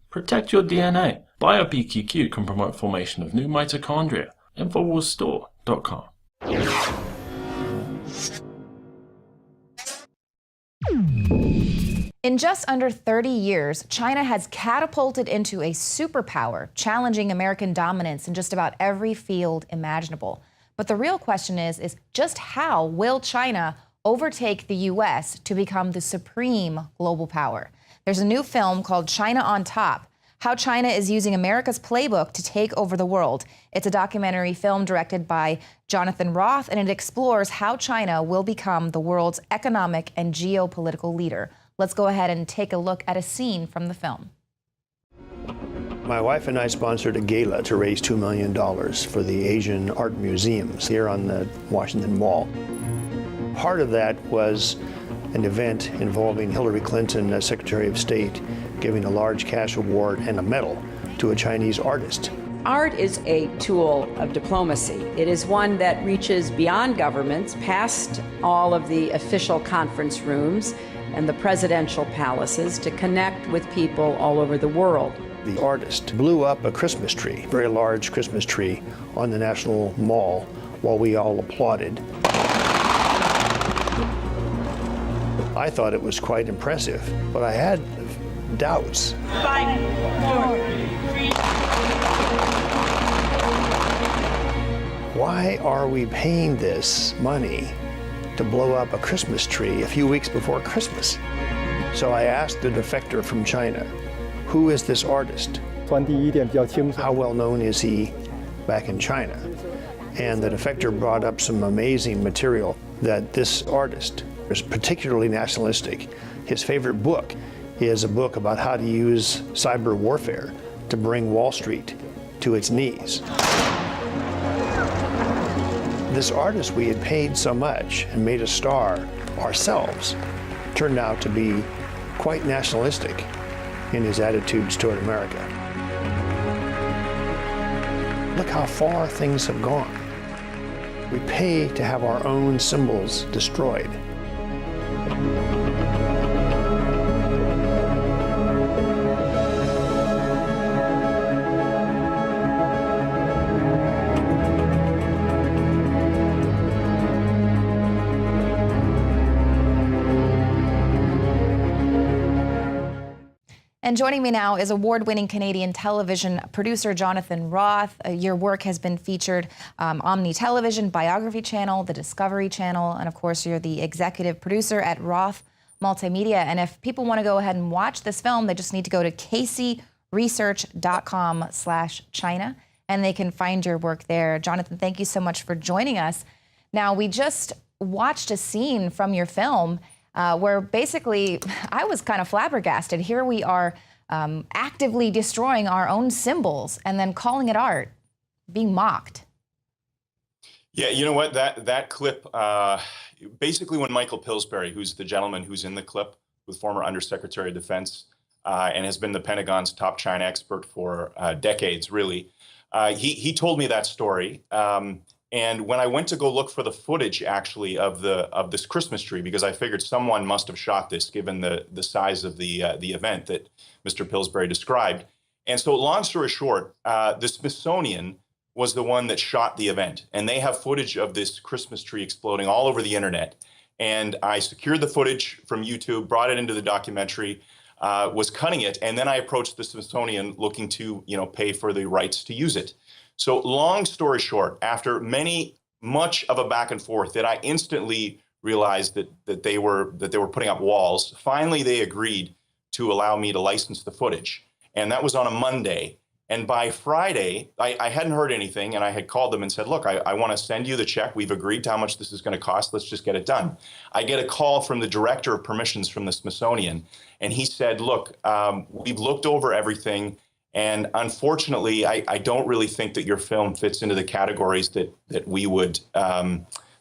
Protect your DNA. BioPQQ can promote formation of new mitochondria. Infowarsstore.com. In just under 30 years, China has catapulted into a superpower, challenging American dominance in just about every field imaginable. But the real question is just how will China overtake the U.S. to become the supreme global power? There's a new film called China on Top, How China is Using America's Playbook to Take Over the World. It's a documentary film directed by Jonathan Roth, and it explores how China will become the world's economic and geopolitical leader. Let's go ahead and take a look at a scene from the film. My wife and I sponsored a gala to raise $2 million for the Asian art museums here on the Washington Mall. Part of that was an event involving Hillary Clinton as Secretary of State giving a large cash award and a medal to a Chinese artist. Art is a tool of diplomacy. It is one that reaches beyond governments, past all of the official conference rooms and the presidential palaces to connect with people all over the world. The artist blew up a Christmas tree, very large Christmas tree, on the National Mall while we all applauded. I thought it was quite impressive, but I had doubts. 5, 4, 3. Why are we paying this money to blow up a Christmas tree a few weeks before Christmas? So I asked the defector from China, who is this artist? How well known is he back in China? And the defector brought up some amazing material that this artist is particularly nationalistic. His favorite book is a book about how to use cyber warfare to bring Wall Street to its knees. This artist we had paid so much and made a star ourselves turned out to be quite nationalistic in his attitudes toward America. Look how far things have gone. We pay to have our own symbols destroyed. And joining me now is award-winning Canadian television producer Jonathan Roth. Your work has been featured Omni Television, Biography Channel, the Discovery Channel, and of course you're the executive producer at Roth Multimedia. And if people want to go ahead and watch this film, they just need to go to caseyresearch.com/China and they can find your work there. Jonathan, thank you so much for joining us. Now, we just watched a scene from your film where basically I was kind of flabbergasted. Here we are actively destroying our own symbols and then calling it art, being mocked. Yeah, you know what? That clip, basically when Michael Pillsbury, who's the gentleman who's in the clip, with former Undersecretary of Defense and has been the Pentagon's top China expert for decades, really, he told me that story. And when I went to go look for the footage, actually, of this Christmas tree, because I figured someone must have shot this, given the size of the event that Mr. Pillsbury described. And so, long story short, the Smithsonian was the one that shot the event, and they have footage of this Christmas tree exploding all over the internet. And I secured the footage from YouTube, brought it into the documentary, was cutting it, and then I approached the Smithsonian looking to, pay for the rights to use it. So long story short, after much of a back and forth, that I instantly realized that they were putting up walls. Finally, they agreed to allow me to license the footage, and that was on a Monday. And by Friday, I hadn't heard anything, and I had called them and said, look, I want to send you the check. We've agreed to how much this is going to cost. Let's just get it done. I get a call from the director of permissions from the Smithsonian, and he said, look, we've looked over everything. And unfortunately, I don't really think that your film fits into the categories that we would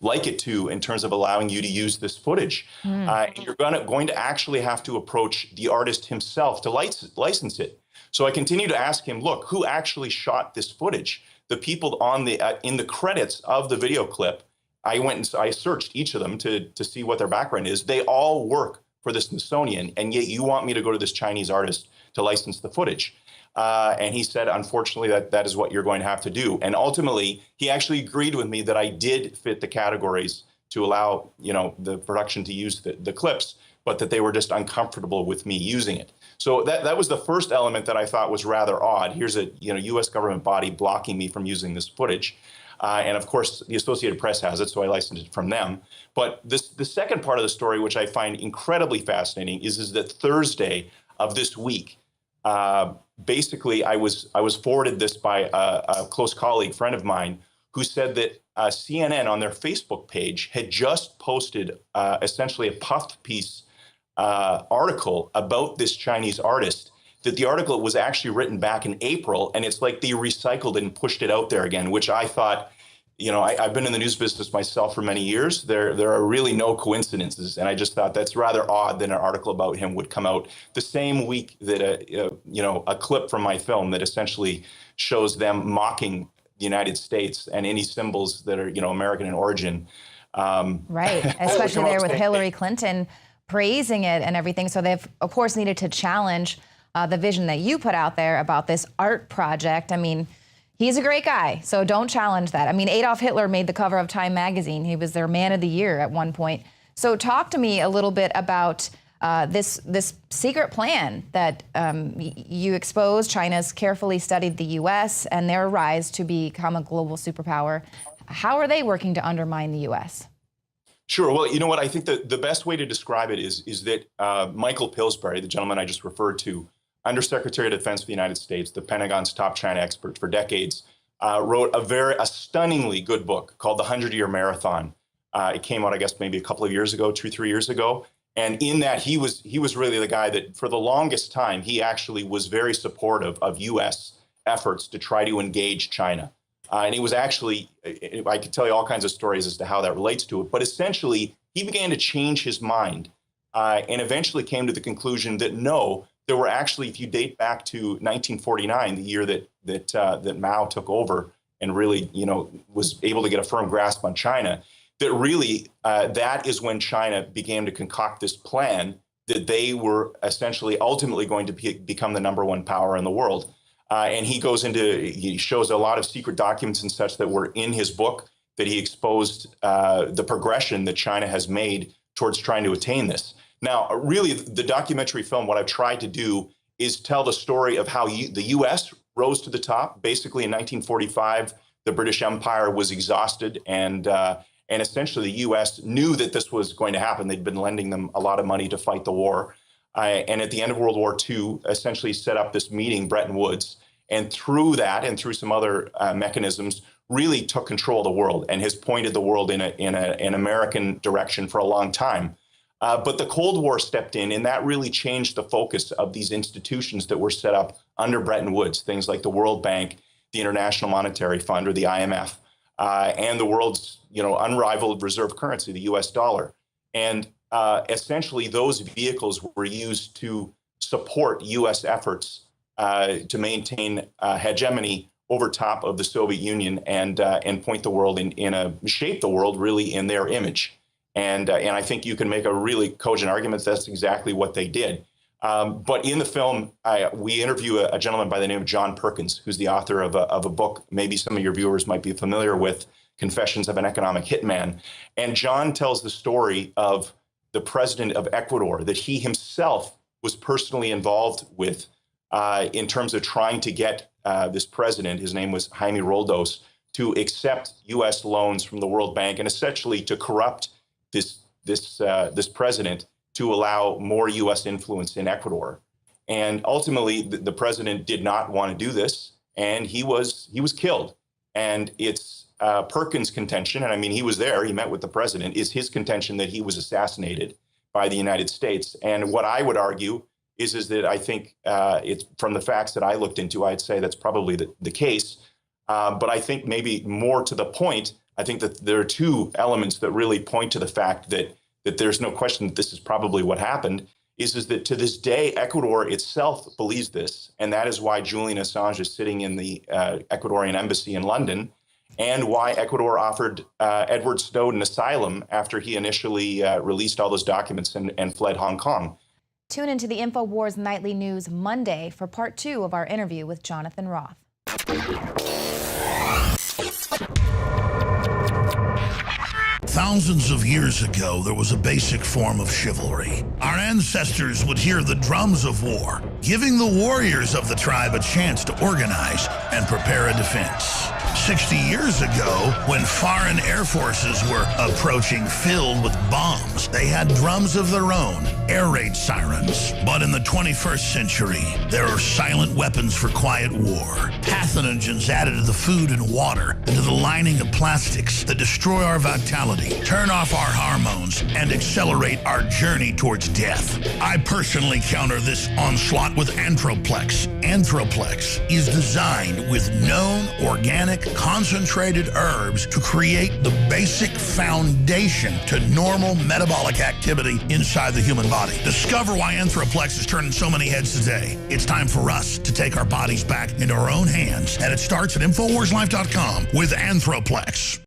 like it to in terms of allowing you to use this footage. And you're going to actually have to approach the artist himself to license it. So I continue to ask him, look, who actually shot this footage? The people on in the credits of the video clip, I went and I searched each of them to see what their background is. They all work for the Smithsonian, and yet you want me to go to this Chinese artist to license the footage. And he said, unfortunately, that is what you're going to have to do. And ultimately, he actually agreed with me that I did fit the categories to allow, the production to use the clips, but that they were just uncomfortable with me using it. So that was the first element that I thought was rather odd. Here's a U.S. government body blocking me from using this footage. And of course, the Associated Press has it, so I licensed it from them. But the second part of the story, which I find incredibly fascinating, is that Thursday of this week, basically, I was forwarded this by a close colleague, friend of mine, who said that CNN on their Facebook page had just posted essentially a puff piece article about this Chinese artist, that the article was actually written back in April, and it's like they recycled and pushed it out there again, which I thought, I've been in the news business myself for many years. There are really no coincidences, and I just thought that's rather odd that an article about him would come out the same week that a clip from my film that essentially shows them mocking the United States and any symbols that are American in origin. Right, especially there with Hillary Clinton praising it and everything. So they've, of course, needed to challenge the vision that you put out there about this art project. I mean, he's a great guy, so don't challenge that. I mean, Adolf Hitler made the cover of Time magazine. He was their man of the year at one point. So talk to me a little bit about this secret plan that you exposed. China's carefully studied the U.S. and their rise to become a global superpower. How are they working to undermine the U.S.? Sure. Well, you know what? I think the best way to describe it is that Michael Pillsbury, the gentleman I just referred to, Undersecretary of Defense of the United States, the Pentagon's top China expert for decades, wrote a stunningly good book called The 100-Year Marathon. It came out, I guess, maybe a couple of years ago, 2-3 years ago. And in that, he was really the guy that, for the longest time, he actually was very supportive of U.S. efforts to try to engage China. And he was actually, I could tell you all kinds of stories as to how that relates to it. But essentially, he began to change his mind and eventually came to the conclusion that no, there were actually, if you date back to 1949, the year that Mao took over and really, was able to get a firm grasp on China, that really that is when China began to concoct this plan that they were essentially ultimately going to become the #1 power in the world. And he shows a lot of secret documents and such that were in his book that he exposed the progression that China has made towards trying to attain this. Now, really, the documentary film, what I've tried to do is tell the story of how the U.S. rose to the top. Basically, in 1945, the British Empire was exhausted, and essentially the U.S. knew that this was going to happen. They'd been lending them a lot of money to fight the war. And at the end of World War II, essentially set up this meeting, Bretton Woods, and through that and through some other mechanisms, really took control of the world and has pointed the world in an American direction for a long time. But the Cold War stepped in, and that really changed the focus of these institutions that were set up under Bretton Woods, things like the World Bank, the International Monetary Fund, or the IMF, and the world's unrivaled reserve currency, the U.S. dollar. And essentially, those vehicles were used to support U.S. efforts to maintain hegemony over top of the Soviet Union and point the world shape the world really in their image. And I think you can make a really cogent argument that's exactly what they did. But in the film, we interview a gentleman by the name of John Perkins, who's the author of a book maybe some of your viewers might be familiar with, Confessions of an Economic Hitman. And John tells the story of the president of Ecuador that he himself was personally involved with in terms of trying to get this president, his name was Jaime Roldos, to accept U.S. loans from the World Bank and essentially to corrupt this president to allow more U.S. influence in Ecuador. And ultimately, the president did not want to do this, and he was killed. And it's Perkins' contention, and I mean, he was there, he met with the president, is his contention that he was assassinated by the United States. And what I would argue is that I think it's from the facts that I looked into, I'd say that's probably the case. But I think maybe more to the point, I think that there are two elements that really point to the fact that there's no question that this is probably what happened, is that to this day, Ecuador itself believes this. And that is why Julian Assange is sitting in the Ecuadorian embassy in London, and why Ecuador offered Edward Snowden asylum after he initially released all those documents and fled Hong Kong. Tune into the Infowars Nightly News Monday for part 2 of our interview with Jonathan Roth. Thousands of years ago, there was a basic form of chivalry. Our ancestors would hear the drums of war, giving the warriors of the tribe a chance to organize and prepare a defense. 60 years ago, when foreign air forces were approaching filled with bombs, they had drums of their own, air raid sirens. But in the 21st century, there are silent weapons for quiet war. Pathogens added to the food and water and to the lining of plastics that destroy our vitality, turn off our hormones, and accelerate our journey towards death. I personally counter this onslaught with Anthroplex. Anthroplex is designed with known organic concentrated herbs to create the basic foundation to normal metabolic activity inside the human body. Discover why Anthroplex is turning so many heads today. It's time for us to take our bodies back into our own hands, and it starts at InfoWarsLife.com with Anthroplex.